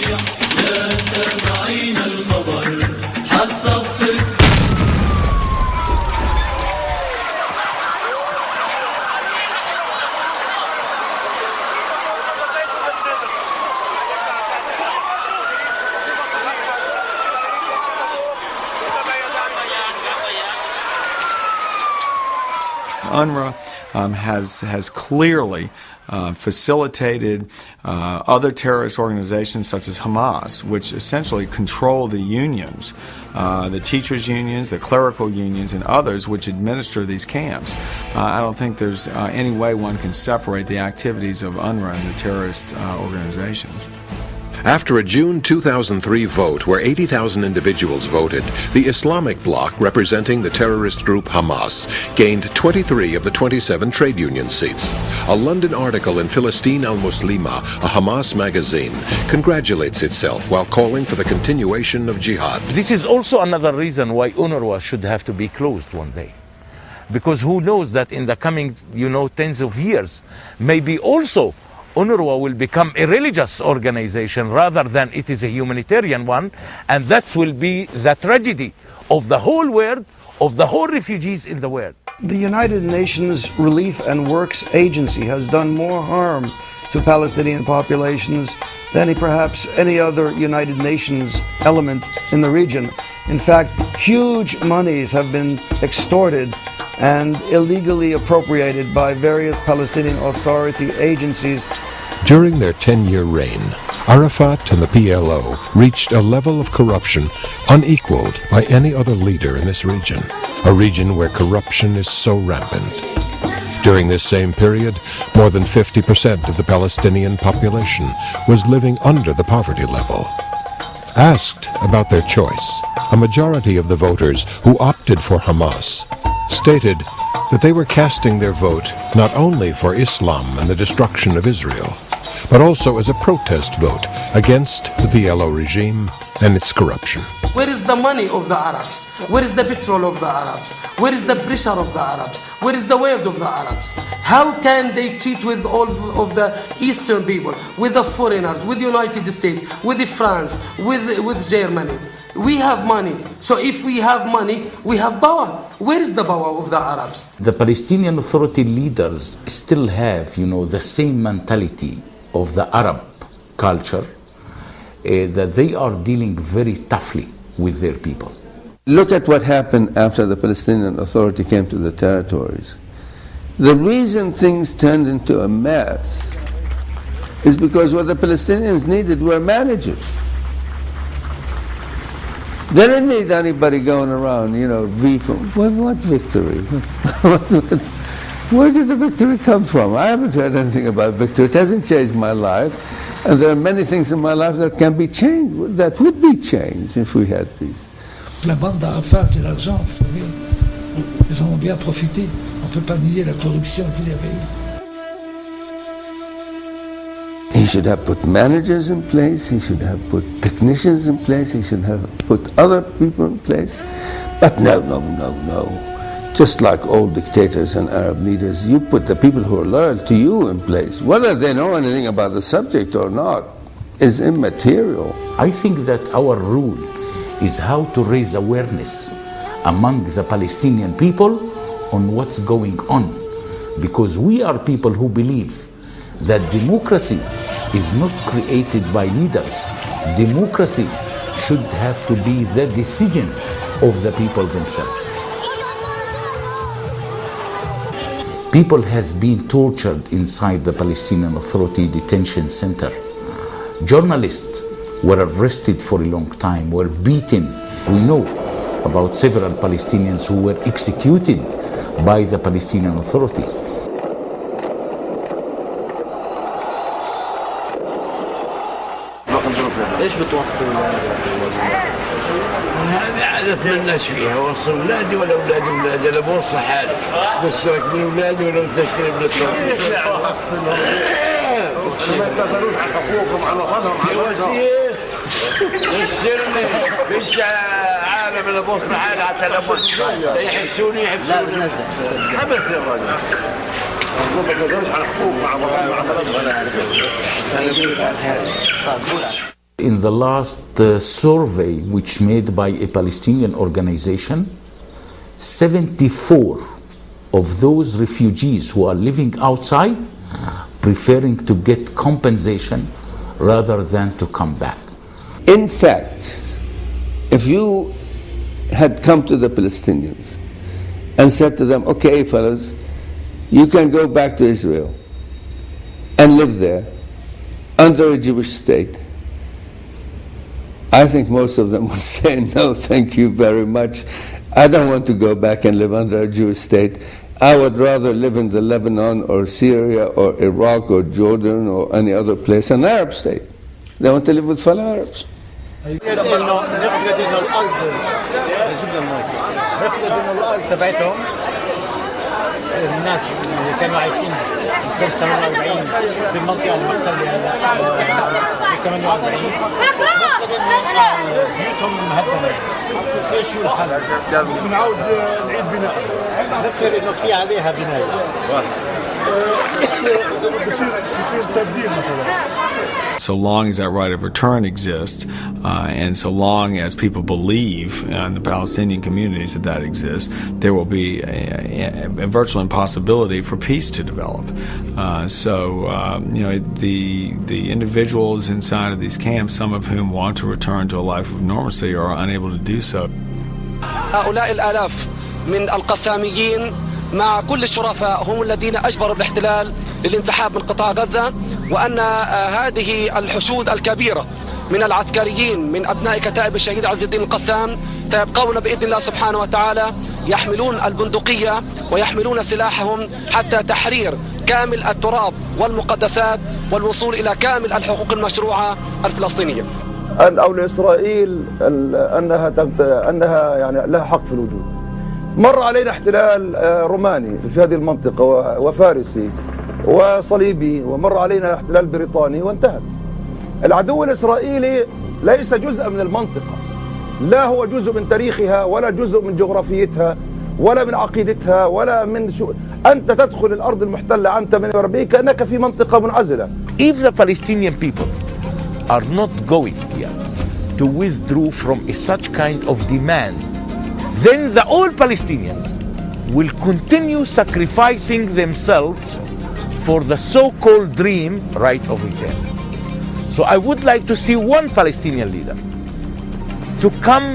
لا سمعين الخبر حتى الطفل. UNRWA has clearly facilitated other terrorist organizations such as Hamas, which essentially control the unions, the teachers' unions, the clerical unions, and others which administer these camps. I don't think there's any way one can separate the activities of UNRWA and the terrorist organizations. After a June 2003 vote where 80,000 individuals voted, the Islamic bloc representing the terrorist group Hamas gained 23 of the 27 trade union seats. A London article in Philistine al-Muslima, a Hamas magazine, congratulates itself while calling for the continuation of jihad. This is also another reason why UNRWA should have to be closed one day. Because who knows that in the coming, tens of years, maybe also UNRWA will become a religious organization rather than it is a humanitarian one, and that will be the tragedy of the whole world, of the whole refugees in the world. The United Nations Relief and Works Agency has done more harm to Palestinian populations than perhaps any other United Nations element in the region. In fact, huge monies have been extorted and illegally appropriated by various Palestinian Authority agencies. During their 10-year reign, Arafat and the PLO reached a level of corruption unequaled by any other leader in this region, a region where corruption is so rampant. During this same period, more than 50% of the Palestinian population was living under the poverty level. Asked about their choice, a majority of the voters who opted for Hamas stated that they were casting their vote not only for Islam and the destruction of Israel, but also as a protest vote against the PLO regime and its corruption. Where is the money of the Arabs? Where is the petrol of the Arabs? Where is the pressure of the Arabs? Where is the word of the Arabs? How can they cheat with all of the Eastern people, with the foreigners, with the United States, with France, with Germany? We have money. So if we have money, we have power. Where is the power of the Arabs? The Palestinian Authority leaders still have, the same mentality of the Arab culture, that they are dealing very toughly with their people. Look at what happened after the Palestinian Authority came to the territories. The reason things turned into a mess is because what the Palestinians needed were managers. They didn't need anybody going around, what victory? Where did the victory come from? I haven't heard anything about victory. It hasn't changed my life. And there are many things in my life that can be changed, that would be changed if we had peace. La bande d'Arafat et l'argent, vous savez, ils en ont bien profité. On ne peut pas nier la corruption qu'il y avait eu. He should have put managers in place, he should have put technicians in place, he should have put other people in place. But no. Just like all dictators and Arab leaders, you put the people who are loyal to you in place. Whether they know anything about the subject or not is immaterial. I think that our rule is how to raise awareness among the Palestinian people on what's going on. Because we are people who believe that democracy is not created by leaders. Democracy should have to be the decision of the people themselves. People has been tortured inside the Palestinian Authority detention center. Journalists were arrested for a long time, were beaten. We know about several Palestinians who were executed by the Palestinian Authority. ايش بتوصي هذه عادة الناس فيها، وصل اولادي ولا اولاد اولادي، انا بوصي حالي بشرك من اولادي ولا بتشتري من الطريق. ما يتنازلوش عن حقوقهم عن وطنهم عن وزير بشرني مش عالم انا بوصي حالي حتى لما يحبسوني حبس يا راجل. ما يتنازلوش عن حقوقهم عن وطنهم عن بلدهم. In the last survey, which made by a Palestinian organization, 74 of those refugees who are living outside preferring to get compensation rather than to come back. In fact, if you had come to the Palestinians and said to them, okay, fellas, you can go back to Israel and live there under a Jewish state, I think most of them would say, no, thank you very much. I don't want to go back and live under a Jewish state. I would rather live in the Lebanon or Syria or Iraq or Jordan or any other place, an Arab state. They want to live with fellow Arabs. الناس اللي كانوا عايشين سنة 48 في المنطقة المحتلة في 48 بيوتهم مهدمة. ايش هو الحل؟ بنعاود نعيد بناء. نفكر انه في عليها بناية. بصير تبديل مثلا. So long as that right of return exists, and so long as people believe in the Palestinian communities that exists, there will be a virtual impossibility for peace to develop. The individuals inside of these camps, some of whom want to return to a life of normalcy, are unable to do so. هؤلاء الآلاف من القساميين مع كل الشرفاء هم الذين أجبروا بالاحتلال للانسحاب من قطاع غزة، وأن هذه الحشود الكبيرة من العسكريين من أبناء كتائب الشهيد عز الدين القسام سيبقون بإذن الله سبحانه وتعالى يحملون البندقية ويحملون سلاحهم حتى تحرير كامل التراب والمقدسات والوصول إلى كامل الحقوق المشروعة الفلسطينية. أو لإسرائيل أنها يعني لها حق في الوجود. مر علينا احتلال روماني في هذه المنطقة وفارسي وصليبي، ومر علينا احتلال بريطاني وانتهت. العدو الإسرائيلي ليس جزء من المنطقة، لا هو جزء من تاريخها ولا جزء من جغرافيتها ولا من عقيدتها ولا من أنت تدخل الأرض المحتلة عام 48 كأنك في منطقة منعزلة. If the Palestinian people are not going here to withdraw from such kind of demand, then the all Palestinians will continue sacrificing themselves for the so-called dream right of return. So I would like to see one Palestinian leader to come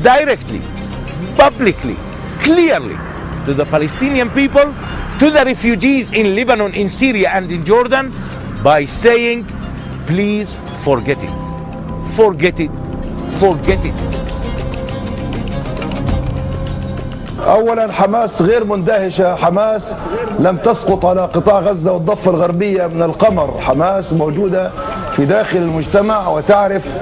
directly, publicly, clearly to the Palestinian people, to the refugees in Lebanon, in Syria and in Jordan by saying, please forget it, forget it, forget it. أولا حماس غير مندهشة، حماس لم تسقط على قطاع غزة والضفة الغربية من القمر، حماس موجودة في داخل المجتمع وتعرف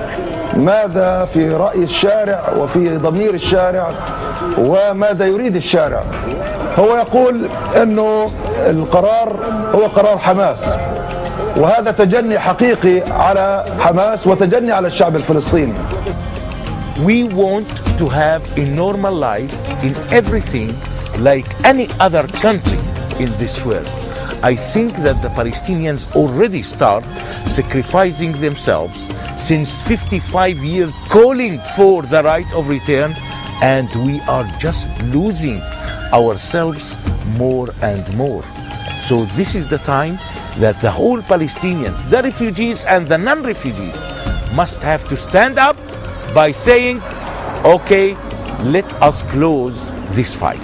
ماذا في رأي الشارع وفي ضمير الشارع وماذا يريد الشارع. هو يقول أنه القرار هو قرار حماس، وهذا تجني حقيقي على حماس وتجني على الشعب الفلسطيني. We want to have a normal life in everything like any other country in this world. I think that the Palestinians already start sacrificing themselves since 55 years, calling for the right of return, and we are just losing ourselves more and more. So this is the time that the whole Palestinians, the refugees and the non-refugees, must have to stand up by saying, okay, let us close this fight.